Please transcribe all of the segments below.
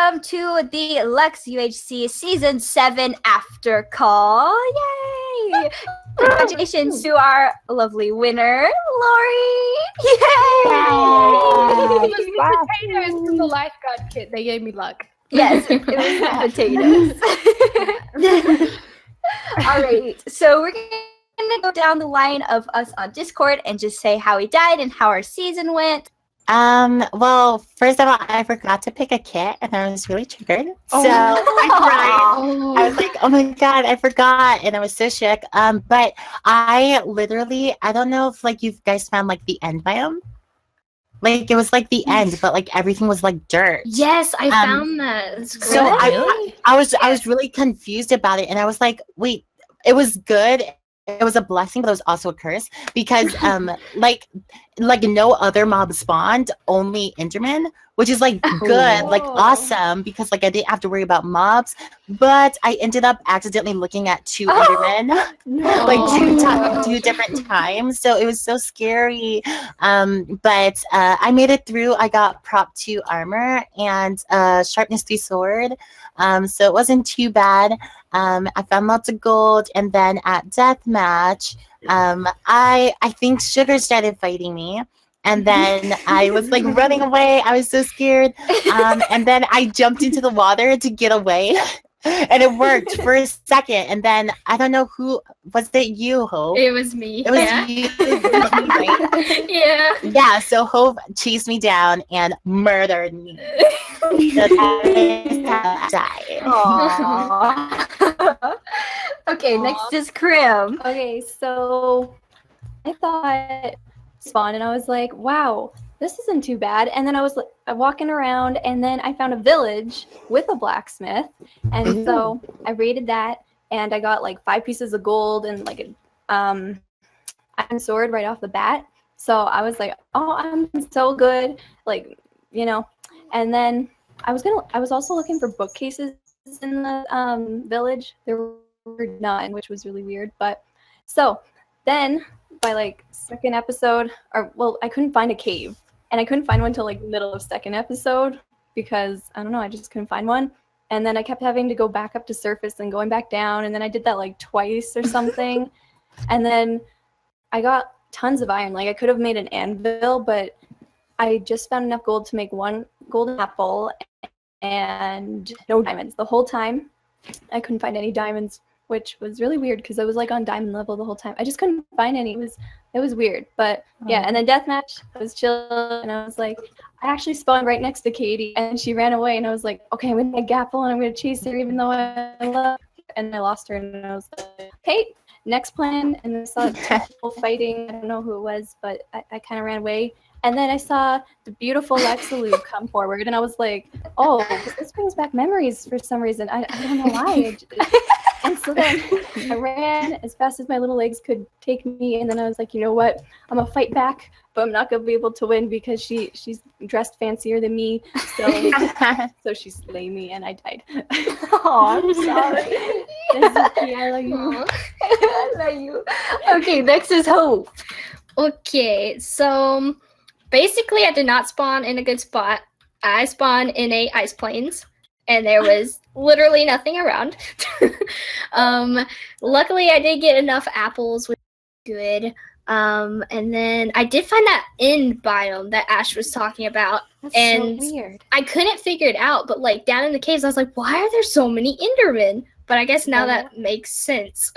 welcome to the Lux UHC Season 7 Aftercall. Yay! Congratulations to our lovely winner, LAURIE. Yay! It was potatoes from the lifeguard kit. They gave me luck. Yes, it was potatoes. All right, so we're going to go down the line of us on Discord and just say how we died and how our season went. Well, first of all, I forgot to pick a kit and I was really triggered. So I cried. I was like, oh my God, I forgot. And I was so shook. But I don't know if like you guys found like the end biome. Like it was like the end, but like everything was like dirt. Yes, I found that. So I was really confused about it, and I was like, wait, it was good. It was a blessing, but it was also a curse because like no other mob spawned, only Enderman, which is like good, like awesome, because like I didn't have to worry about mobs. But I ended up accidentally looking at two Endermen like two different times, so it was so scary. But I made it through. I got prop 2 armor and sharpness 3 sword, so it wasn't too bad. I found lots of gold, and then at deathmatch, I think Sugar started fighting me, and then I was like running away. I was so scared, and then I jumped into the water to get away, and it worked for a second. And then I don't know who was it. You, Hope? It was me. It was you. Right? Yeah. So Hope chased me down and murdered me. Okay, next is Krim. Okay, so I thought spawn and I was like, wow, this isn't too bad. And then I was like walking around and then I found a village with a blacksmith. And so I raided that and I got like 5 pieces of gold and like a iron sword right off the bat. So I was like, oh, I'm so good. Like, you know, and then I was also looking for bookcases in the village. There were none, which was really weird. But so then by like second episode, or well, I couldn't find a cave, and I couldn't find one till like middle of second episode because I don't know, I just couldn't find one. And then I kept having to go back up to surface and going back down, and then I did that like twice or something. And then I got tons of iron. Like I could have made an anvil, but I just found enough gold to make 1 golden apple and no diamonds. The whole time I couldn't find any diamonds, which was really weird because I was like on diamond level the whole time. I just couldn't find any. It was weird. But yeah, and then deathmatch, I was chill and I was like, I actually spawned right next to Katie and she ran away and I was like, okay, I'm gonna gapple and I'm gonna chase her even though I love her. And I lost her and I was like, hey, next plan. And I saw people fighting. I don't know who it was, but I kind of ran away. And then I saw the beautiful LEXXALOU come forward, and I was like, oh, this brings back memories for some reason. I don't know why. And so then I ran as fast as my little legs could take me, and then I was like, you know what? I'm going to fight back, but I'm not going to be able to win because she's dressed fancier than me. So she slayed me, and I died. Oh, I'm sorry. That's okay. I love you. I love you. Okay, next is Hope. Okay, so basically I did not spawn in a good spot. I spawned in a ice plains and there was literally nothing around. Luckily I did get enough apples, which was good. And then I did find that end biome that Ash was talking about. That's and so weird. I couldn't figure it out, but like down in the caves I was like, why are there so many Endermen? But I guess now that makes sense.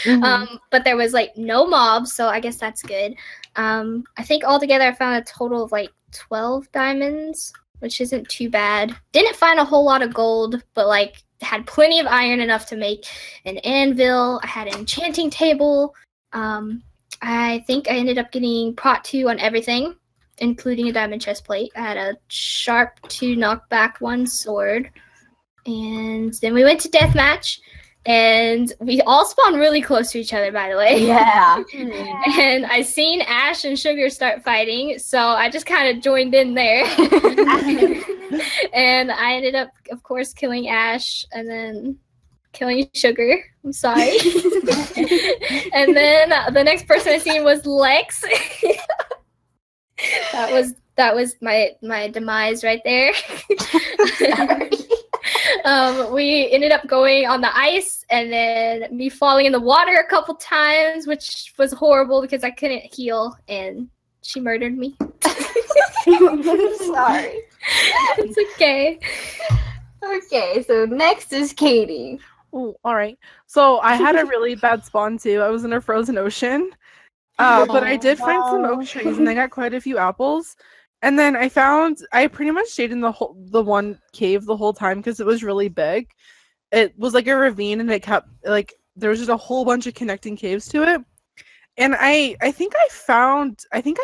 But there was like no mobs, so I guess that's good. I think altogether I found a total of like 12 diamonds, which isn't too bad. Didn't find a whole lot of gold, but like had plenty of iron, enough to make an anvil. I had an enchanting table. I think I ended up getting prot 2 on everything, including a diamond chest plate. I had a sharp 2 knockback 1 sword. And then we went to deathmatch, and we all spawned really close to each other, by the way. Yeah. And I seen Ash and Sugar start fighting, so I just kind of joined in there. And I ended up, of course, killing Ash and then killing Sugar. I'm sorry. And then the next person I seen was Lex. That was my demise right there. We ended up going on the ice and then me falling in the water a couple times, which was horrible because I couldn't heal and she murdered me. Sorry. It's okay. Okay, so next is Katie. Oh, all right. So I had a really bad spawn too. I was in a frozen ocean. But I did find some oak trees and I got quite a few apples. And then I pretty much stayed in the one cave the whole time because it was really big. It was like a ravine and it kept like there was just a whole bunch of connecting caves to it. And I think I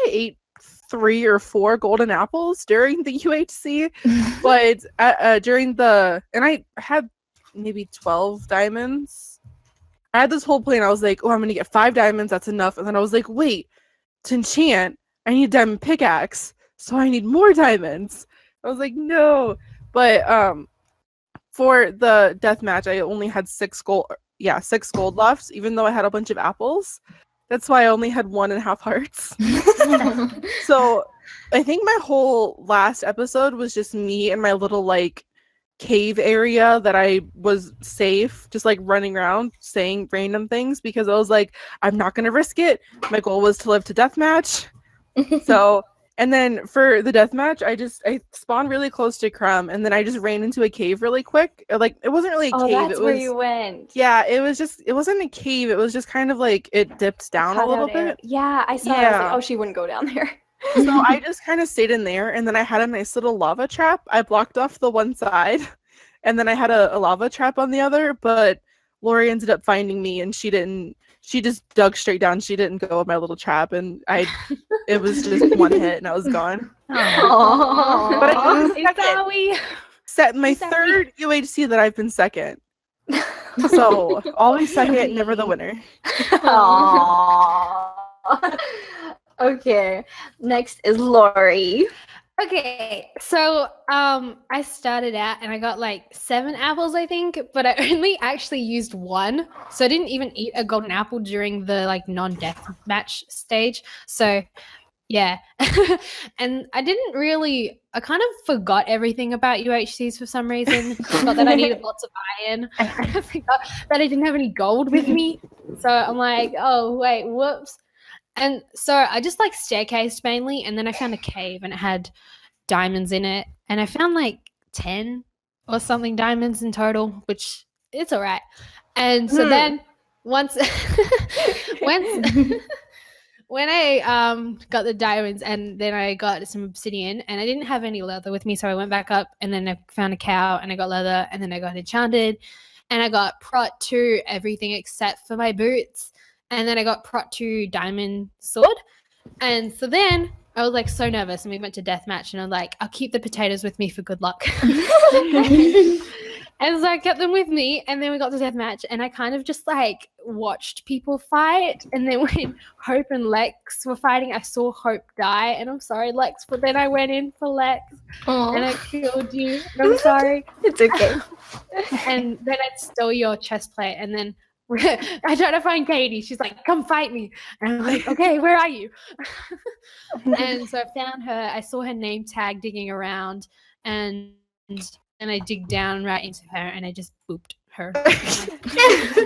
ate 3 or 4 golden apples during the UHC, but and I had maybe 12 diamonds. I had this whole plan. I was like, oh, I'm going to get 5 diamonds. That's enough. And then I was like, wait, to enchant, I need a diamond pickaxe. So I need more diamonds. I was like, no. But for the death match, I only had 6 gold left, even though I had a bunch of apples. That's why I only had 1.5 hearts. So I think my whole last episode was just me and my little like cave area that I was safe, just like running around saying random things because I was like, I'm not gonna risk it. My goal was to live to deathmatch. So, and then for the deathmatch, I spawned really close to Crumb, and then I just ran into a cave really quick. Like it wasn't really a cave. That's it was where you went. Yeah, it wasn't a cave. It was just kind of like it dipped down a little bit. Yeah, I saw. Yeah. I was like, oh, she wouldn't go down there. So I just kind of stayed in there, and then I had a nice little lava trap. I blocked off the one side, and then I had a lava trap on the other, but Laurie ended up finding me, and she just dug straight down. She didn't go with my little trap, and it was just one hit, and I was gone. Aww. But I was Sorry. set my third UHC that I've been second. So always second, never the winner. Aww. Okay, next is Laurie. Okay, so I started out and I got like 7 apples, I think, but I only actually used 1. So I didn't even eat a golden apple during the like non-death match stage. So yeah. And I kind of forgot everything about UHCs for some reason. Forgot that I needed lots of iron. I forgot that I didn't have any gold with me. So I'm like, oh wait, whoops. And so I just like staircased mainly, and then I found a cave and it had diamonds in it, and I found like 10 or something diamonds in total, which it's all right. And so then when I got the diamonds and then I got some obsidian and I didn't have any leather with me, so I went back up and then I found a cow and I got leather and then I got enchanted and I got prot 2 everything except for my boots. And then I got prot 2 diamond sword. And so then I was like so nervous and we went to deathmatch and I'm like, I'll keep the potatoes with me for good luck. And so I kept them with me and then we got to deathmatch and I kind of just like watched people fight. And then when Hope and Lex were fighting, I saw Hope die. And I'm sorry, Lex, but then I went in for Lex. Aww. And I killed you. And I'm sorry. It's okay. And then I stole your chest plate and then I tried to find Katie. She's like, come fight me. And I'm like, okay, where are you? And so I found her. I saw her name tag digging around and I dig down right into her and I just booped her.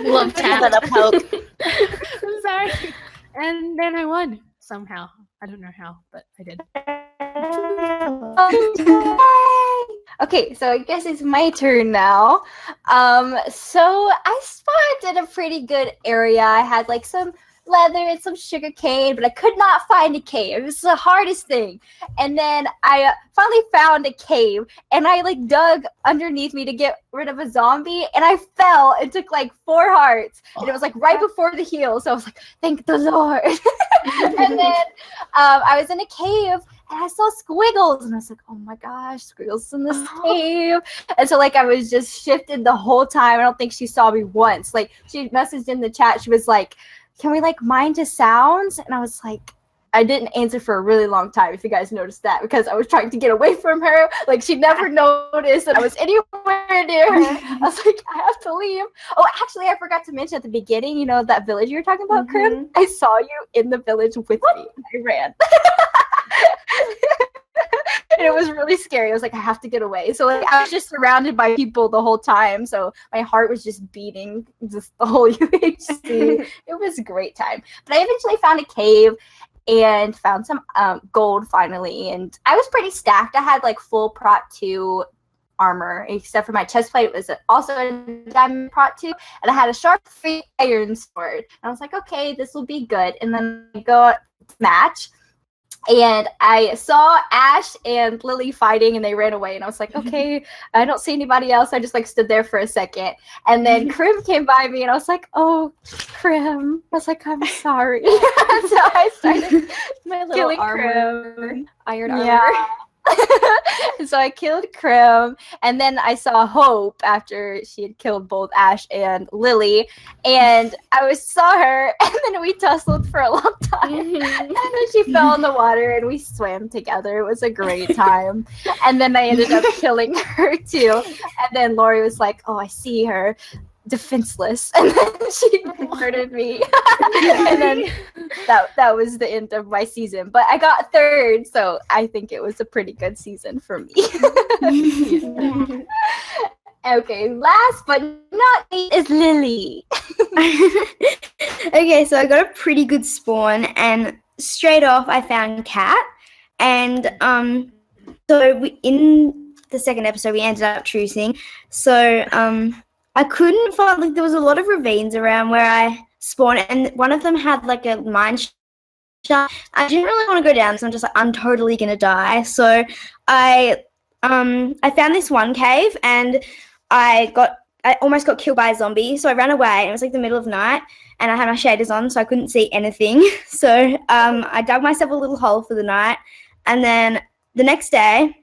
Love tap. I'm sorry. And then I won somehow. I don't know how, but I did. Okay, so I guess it's my turn now. So I spawned in a pretty good area. I had like some leather and some sugar cane, but I could not find a cave. It was the hardest thing. And then I finally found a cave, and I like dug underneath me to get rid of a zombie, and I fell and took like 4 hearts, and it was like right before the heal. So I was like, thank the Lord. And then I was in a cave. And I saw squiggles, and I was like, oh my gosh, squiggles in this cave. And so, like, I was just shifted the whole time. I don't think she saw me once. Like, she messaged in the chat. She was like, can we, like, mine to sounds? And I was like, I didn't answer for a really long time, if you guys noticed that, because I was trying to get away from her. Like, she never noticed that I was anywhere near her. I was like, I have to leave. Oh, actually, I forgot to mention at the beginning, you know, that village you were talking about, Krim? I saw you in the village with me. I ran. And it was really scary. I was like, I have to get away. So like, I was just surrounded by people the whole time. So my heart was just beating just the whole UHC. It was a great time. But I eventually found a cave and found some gold finally. And I was pretty stacked. I had like full Prot 2 armor, except for my chest plate. It was also a diamond Prot 2. And I had a sharp 3 iron sword. And I was like, okay, this will be good. And then I go to match. And I saw Ash and Lily fighting and they ran away. And I was like, okay, I don't see anybody else. I just like stood there for a second. And then Krim came by me and I was like, oh, Krim. I was like, I'm sorry. So I started My little killing armor, Krim. iron armor. Yeah. So I killed Krim, and then I saw Hope after she had killed both Ash and Lily, and I saw her, and then we tussled for a long time, and then she fell in the water, and we swam together. It was a great time, and then I ended up killing her too, and then Laurie was like, "Oh, I see her." Defenseless, and then she murdered me. And then that was the end of my season, but I got 3rd, so I think it was a pretty good season for me. Okay, last but not least is Lily. Okay, so I got a pretty good spawn, and straight off I found Cat, and so in the second episode we ended up choosing. So I couldn't find, like, there was a lot of ravines around where I spawned, and one of them had like a mine shaft. I didn't really want to go down, so I'm just like, I'm totally gonna die. So I found this one cave, and I almost got killed by a zombie. So I ran away, and it was like the middle of the night, and I had my shaders on, so I couldn't see anything. So I dug myself a little hole for the night, and then the next day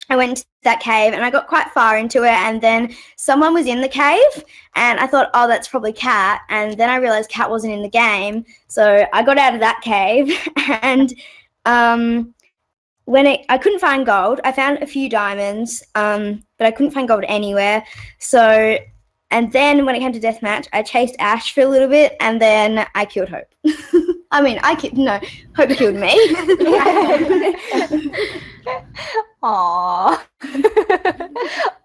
I went into that cave and I got quite far into it, and then someone was in the cave and I thought, oh, that's probably Cat, and then I realized Cat wasn't in the game, so I got out of that cave. And I couldn't find gold. I found a few diamonds, but I couldn't find gold anywhere. So, and then when it came to deathmatch, I chased Ash for a little bit, and then I killed Hope. I mean, Hope killed me. Aww.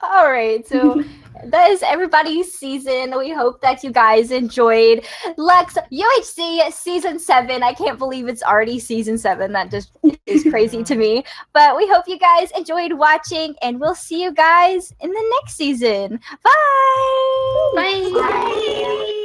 All right, so that is everybody's season. We hope that you guys enjoyed Lux UHC Season 7. I can't believe it's already Season 7. That just is crazy to me. But we hope you guys enjoyed watching, and we'll see you guys in the next season. Bye! Bye. Bye.